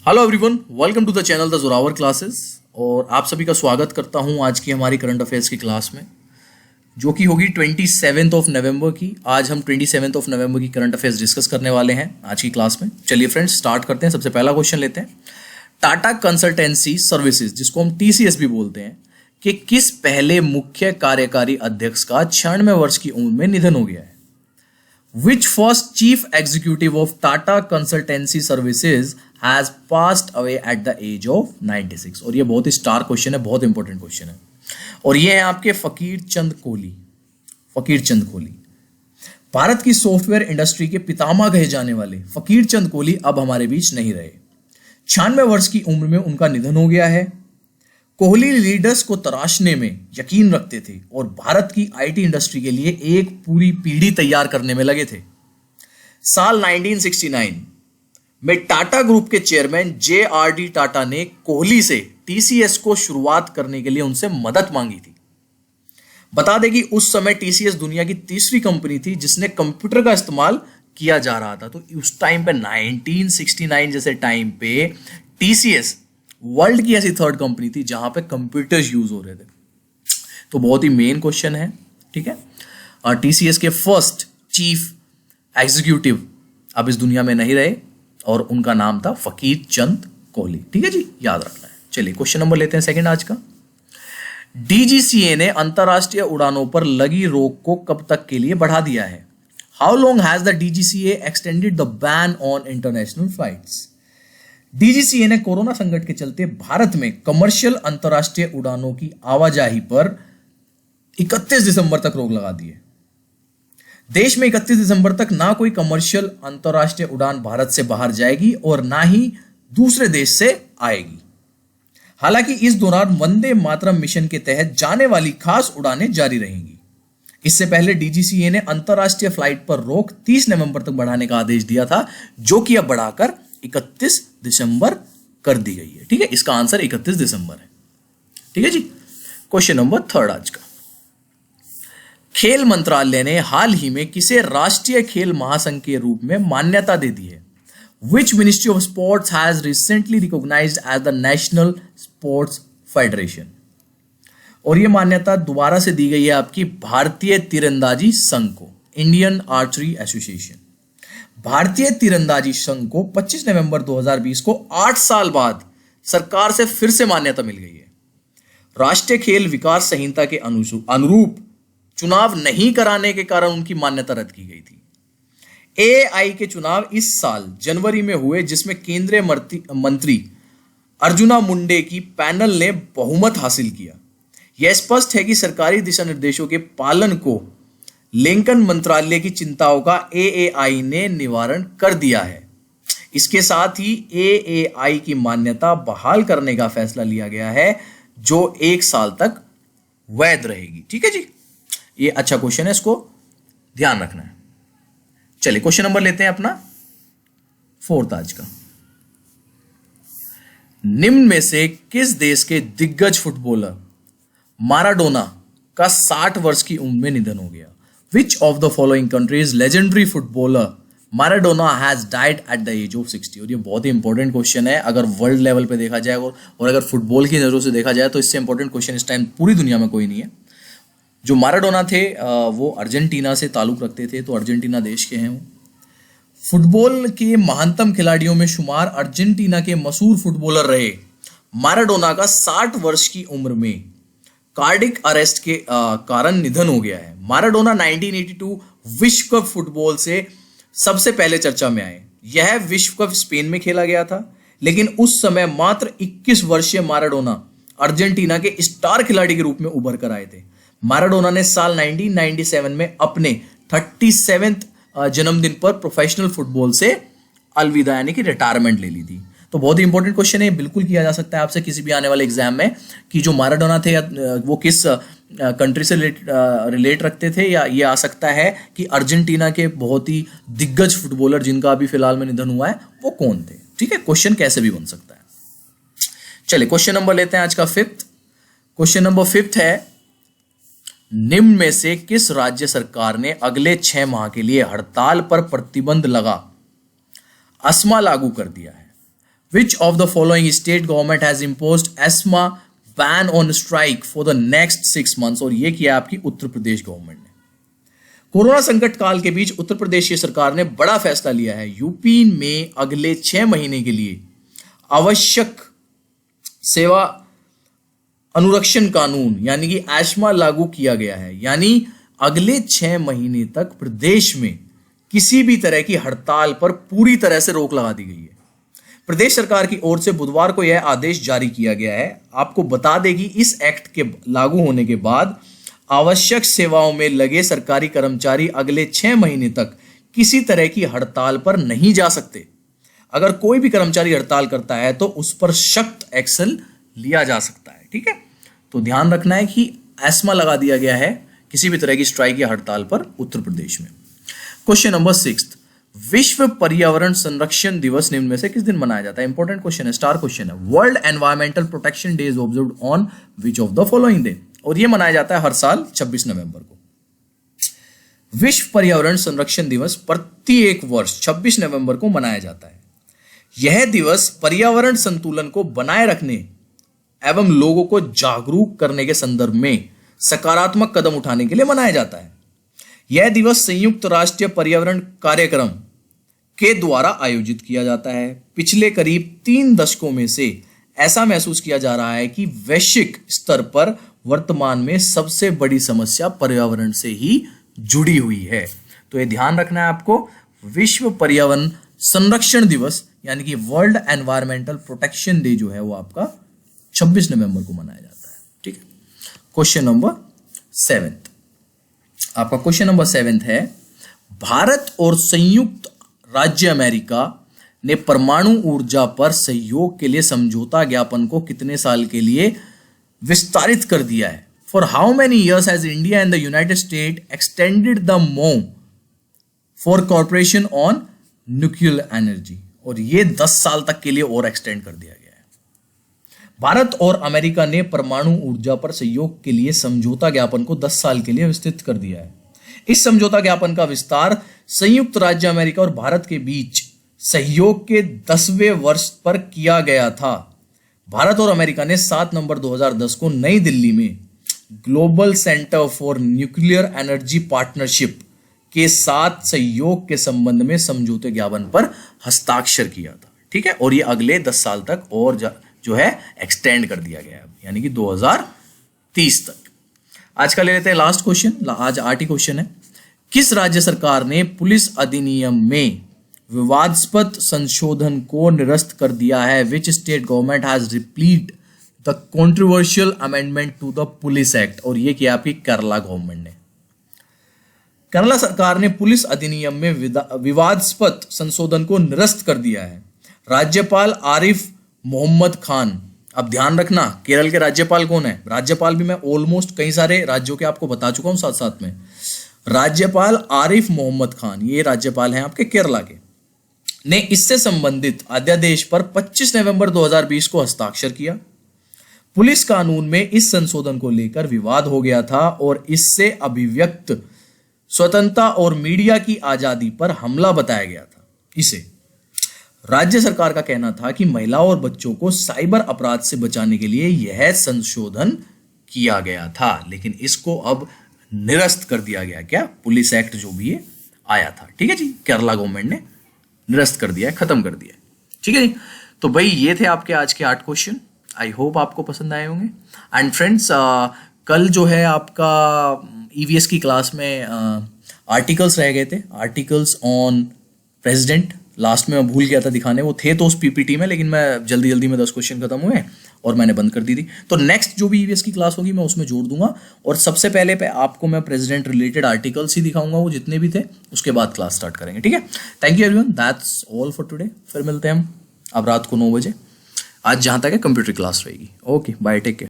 Hello everyone, welcome to the channel the Zorawar classes. और आप सभी का स्वागत करता हूं आज की हमारी करंट अफेयर्स की क्लास में, जो कि होगी 27 ऑफ नवंबर की। आज हम 27 ऑफ नवंबर की करंट अफेयर्स डिस्कस करने वाले हैं आज की क्लास में। चलिए फ्रेंड्स, स्टार्ट करते हैं। सबसे पहला क्वेश्चन लेते हैं। टाटा कंसल्टेंसी सर्विसेज, जिसको हम टीसीएस भी बोलते हैं, कि किस पहले मुख्य कार्यकारी अध्यक्ष का 96 वर्ष की उम्र में निधन हो गया है? Which first chief executive of Tata Consultancy Services has passed away at the age of 96? और ये बहुत ही स्टार क्वेश्चन है, बहुत इंपॉर्टेंट क्वेश्चन है। और ये है आपके फकीर चंद कोहली। फकीर चंद कोहली भारत की सॉफ्टवेयर इंडस्ट्री के पितामह कहे जाने वाले फकीर चंद कोहली अब हमारे बीच नहीं रहे। 96 वर्ष की उम्र में उनका निधन हो गया है। कोहली लीडर्स को तराशने में यकीन रखते थे और भारत की आईटी इंडस्ट्री के लिए एक पूरी पीढ़ी तैयार करने में लगे थे। साल 1969 में टाटा ग्रुप के चेयरमैन JRD टाटा ने कोहली से टीसीएस को शुरुआत करने के लिए उनसे मदद मांगी थी। बता दें कि उस समय टीसीएस दुनिया की तीसरी कंपनी थी जिसने कंप्यूटर का इस्तेमाल किया जा रहा था। तो उस टाइम पे 1969 जैसे टाइम पे टीसीएस वर्ल्ड की ऐसी थर्ड कंपनी थी जहां पे कंप्यूटर्स यूज हो रहे थे। तो बहुत ही मेन क्वेश्चन है, ठीक है। और टीसीएस के फर्स्ट चीफ एग्जीक्यूटिव अब इस दुनिया में नहीं रहे और उनका नाम था फकीर चंद कोहली। ठीक है जी, याद रखना है। चलिए क्वेश्चन नंबर लेते हैं सेकंड आज का। डीजीसीए ने अंतरराष्ट्रीय उड़ानों पर लगी रोक को कब तक के लिए बढ़ा दिया है? How long has the DGCA extended the ban on international flights? DGCA ने कोरोना संकट के चलते भारत में कमर्शियल अंतरराष्ट्रीय उड़ानों की आवाजाही पर 31 दिसंबर तक रोक लगा दी है। देश में 31 दिसंबर तक ना कोई कमर्शियल अंतरराष्ट्रीय उड़ान भारत से बाहर जाएगी और ना ही दूसरे देश से आएगी। हालांकि इस दौरान वंदे मातरम मिशन के तहत जाने वाली खास उड़ानें जारी रहेंगी। इससे पहले डीजीसीए ने अंतरराष्ट्रीय फ्लाइट पर रोक 30 नवंबर तक बढ़ाने का आदेश दिया था, जो कि अब बढ़ाकर 31 दिसंबर कर दी गई है। ठीक है, इसका आंसर 31 दिसंबर है। ठीक है जी। क्वेश्चन नंबर थर्ड आज का। खेल मंत्रालय ने हाल ही में किसे राष्ट्रीय खेल महासंघ के रूप में मान्यता दे दी है? Which ministry of sports has recently recognised as the national sports federation? और यह मान्यता दोबारा से दी गई है आपकी भारतीय तीरंदाजी संघ को, इंडियन आर्चरी एसोसिएशन। भारतीय तीरंदाजी संघ को 25 नवंबर 2020 को 8 साल बाद सरकार से फिर से मान्यता मिल गई है। राष्ट्रीय खेल विकास संहिता के अनुरूप चुनाव नहीं कराने के कारण उनकी मान्यता रद्द की गई थी। एआई के चुनाव इस साल जनवरी में हुए, जिसमें केंद्रीय मंत्री अर्जुना मुंडे की पैनल ने बहुमत हासिल किया। यह स्पष्ट है कि सरकारी दिशा निर्देशों के पालन को लेकर मंत्रालय की चिंताओं का एएआई ने निवारण कर दिया है। इसके साथ ही एएआई की मान्यता बहाल करने का फैसला लिया गया है, जो 1 साल तक वैध रहेगी। ठीक है जी, ये अच्छा क्वेश्चन है, इसको ध्यान रखना है। चलिए क्वेश्चन नंबर लेते हैं अपना फोर्थ आज का। निम्न में से किस देश के दिग्गज फुटबॉलर माराडोना का 60 वर्ष की उम्र में निधन हो गया? Which of the following countries legendary footballer Maradona has died at the age of 60? और ये बहुत ही इंपॉर्टेंट क्वेश्चन है अगर वर्ल्ड लेवल पे देखा जाए और अगर फुटबॉल की नजरों से देखा जाए तो इससे इंपॉर्टेंट क्वेश्चन इस टाइम पूरी दुनिया में कोई नहीं है। जो माराडोना थे वो अर्जेंटीना से ताल्लुक रखते थे, तो अर्जेंटीना देश के हैं वो। फुटबॉल के महानतम खिलाड़ियों में शुमार अर्जेंटीना के मशहूर फुटबॉलर रहे माराडोना का 60 वर्ष की उम्र में कार्डिक अरेस्ट के कारण निधन हो गया है। माराडोना 1982 विश्व कप फुटबॉल से सबसे पहले चर्चा में आए। यह विश्व कप स्पेन में खेला गया था, लेकिन उस समय मात्र 21 वर्षीय माराडोना अर्जेंटीना के स्टार खिलाड़ी के रूप में उभर कर आए थे। माराडोना ने साल 1997 में अपने 37वें जन्मदिन पर प्रोफेशनल फुटबॉल से अलविदा यानी कि रिटायरमेंट ले ली थी। तो बहुत ही इंपॉर्टेंट क्वेश्चन है, बिल्कुल किया जा सकता है आपसे किसी भी आने वाले एग्जाम में, कि जो माराडोना थे वो किस कंट्री से रिलेट रखते थे, या ये आ सकता है कि अर्जेंटीना के बहुत ही दिग्गज फुटबॉलर जिनका अभी फिलहाल में निधन हुआ है वो कौन थे। ठीक है, क्वेश्चन कैसे भी बन सकता है। चलिए क्वेश्चन नंबर लेते हैं आज का फिफ्थ। क्वेश्चन नंबर फिफ्थ है, निम्न में से किस राज्य सरकार ने अगले 6 माह के लिए हड़ताल पर प्रतिबंध लगा अस्मा लागू कर दिया है? Which of the following state government has imposed asthma ban on strike for the next 6 months? और ये किया आपकी उत्तर प्रदेश गवर्नमेंट ने। कोरोना संकट काल के बीच उत्तर प्रदेश की सरकार ने बड़ा फैसला लिया है। यूपी में अगले 6 महीने के लिए आवश्यक सेवा अनुरक्षण कानून यानी कि एस्मा लागू किया गया है। यानी अगले 6 महीने तक प्रदेश में किसी भी तरह की हड़ताल पर पूरी तरह से रोक लगा दी गई है। प्रदेश सरकार की ओर से बुधवार को यह आदेश जारी किया गया है। आपको बता दें कि इस एक्ट के लागू होने के बाद आवश्यक सेवाओं में लगे सरकारी कर्मचारी अगले 6 महीने तक किसी तरह की हड़ताल पर नहीं जा सकते। अगर कोई भी कर्मचारी हड़ताल करता है तो उस पर सख्त एक्शन लिया जा सकता है। ठीक है, तो ध्यान रखना है कि एस्मा लगा दिया गया है किसी भी तरह की स्ट्राइक या हड़ताल पर उत्तर प्रदेश में। क्वेश्चन नंबर 6, विश्व पर्यावरण संरक्षण दिवस निम्न में से किस दिन मनाया जाता है? इंपॉर्टेंट क्वेश्चन है, स्टार क्वेश्चन है। World environmental protection day is observed on which of the following day? और यह मनाया जाता है हर साल 26 नवंबर को। विश्व पर्यावरण संरक्षण दिवस प्रत्येक वर्ष 26 नवंबर को मनाया जाता है। यह दिवस पर्यावरण संतुलन को बनाए रखने एवं लोगों को जागरूक करने के संदर्भ में सकारात्मक कदम उठाने के लिए मनाया जाता है। यह दिवस संयुक्त राष्ट्र पर्यावरण कार्यक्रम के द्वारा आयोजित किया जाता है। पिछले करीब 3 दशकों में से ऐसा महसूस किया जा रहा है कि वैश्विक स्तर पर वर्तमान में सबसे बड़ी समस्या पर्यावरण से ही जुड़ी हुई है। तो ये ध्यान रखना है आपको। विश्व पर्यावरण संरक्षण दिवस यानी कि वर्ल्ड एनवायरमेंटल प्रोटेक्शन डे जो है वो आपका 26 नवंबर को मनाया जाता है। ठीक है, क्वेश्चन नंबर 7, आपका क्वेश्चन नंबर 7 है, भारत और संयुक्त राज्य अमेरिका ने परमाणु ऊर्जा पर सहयोग के लिए समझौता ज्ञापन को कितने साल के लिए विस्तारित कर दिया है? For how many years has India and the United state extended the MoU for corporation on nuclear energy? और ये 10 साल तक के लिए और एक्सटेंड कर दिया गया है। भारत और अमेरिका ने परमाणु ऊर्जा पर सहयोग के लिए समझौता ज्ञापन को 10 साल के लिए विस्तृत कर दिया है। इस समझौता ज्ञापन का विस्तार संयुक्त राज्य अमेरिका और भारत के बीच सहयोग के 10वें वर्ष पर किया गया था। भारत और अमेरिका ने 7 नवंबर 2010 को नई दिल्ली में global centre for nuclear energy partnership के साथ सहयोग के संबंध में समझौते ज्ञापन पर हस्ताक्षर किया था। ठीक है, और ये अगले 10 साल तक और जो है एक्सटेंड कर दिया गया है, यानी कि 2030 तक। आज का ले लेते हैं लास्ट क्वेश्चन। आज 8 क्वेश्चन है। किस राज्य सरकार ने पुलिस अधिनियम में विवादास्पद संशोधन को निरस्त कर दिया है? Which state government has repealed the controversial amendment to the police act? और ये किया आपकी केरला गवर्नमेंट ने। केरला सरकार ने पुलिस अधिनियम में विवादास्पद संशोधन को निरस्त कर दिया है। राज्यपाल आरिफ मोहम्मद खान, अब ध्यान रखना केरल के राज्यपाल कौन है? राज्यपाल भी मैं ऑलमोस्ट कई सारे राज्यों के आपको बता चुका हूं साथ साथ में। राज्यपाल आरिफ मोहम्मद खान, ये राज्यपाल हैं आपके केरला के, ने इससे संबंधित अध्यादेश पर 25 नवंबर 2020 को हस्ताक्षर किया। पुलिस कानून में इस संशोधन को लेकर विवाद हो गया था और इससे अभिव्यक्त स्वतंत्रता और मीडिया की आजादी पर हमला बताया गया था। इसे राज्य सरकार का कहना था कि महिलाओं और बच्चों को साइबर अपराध से बचाने के लिए यह संशोधन किया गया था, लेकिन इसको अब निरस्त कर दिया गया। क्या? पुलिस एक्ट जो भी ये आया था। ठीक है जी, केरला गवर्नमेंट ने निरस्त कर दिया है, खत्म कर दिया है। ठीक है जी, तो भाई ये थे आपके आज के 8 क्वेश्चन। आई होप आपको पसंद आए होंगे। एंड फ्रेंड्स, कल जो है आपका ईवीएस की क्लास में आर्टिकल्स रह गए थे, आर्टिकल्स ऑन प्रेसिडेंट। लास्ट में मैं भूल गया था दिखाने, वो थे तो उस पीपीटी में, लेकिन मैं जल्दी में 10 क्वेश्चन खत्म हुए और मैंने बंद कर दी थी। तो नेक्स्ट जो भी ईवीएस की क्लास होगी मैं उसमें जोड़ दूंगा, और सबसे पहले पे आपको मैं प्रेसिडेंट रिलेटेड आर्टिकल्स ही दिखाऊंगा, वो जितने भी थे, उसके बाद क्लास स्टार्ट करेंगे। ठीक है, thank you everyone, that's all for today. फिर मिलते हैं हम अब रात को 9 बजे। आज जहाँ तक है कंप्यूटर क्लास रहेगी। Okay, bye, take care.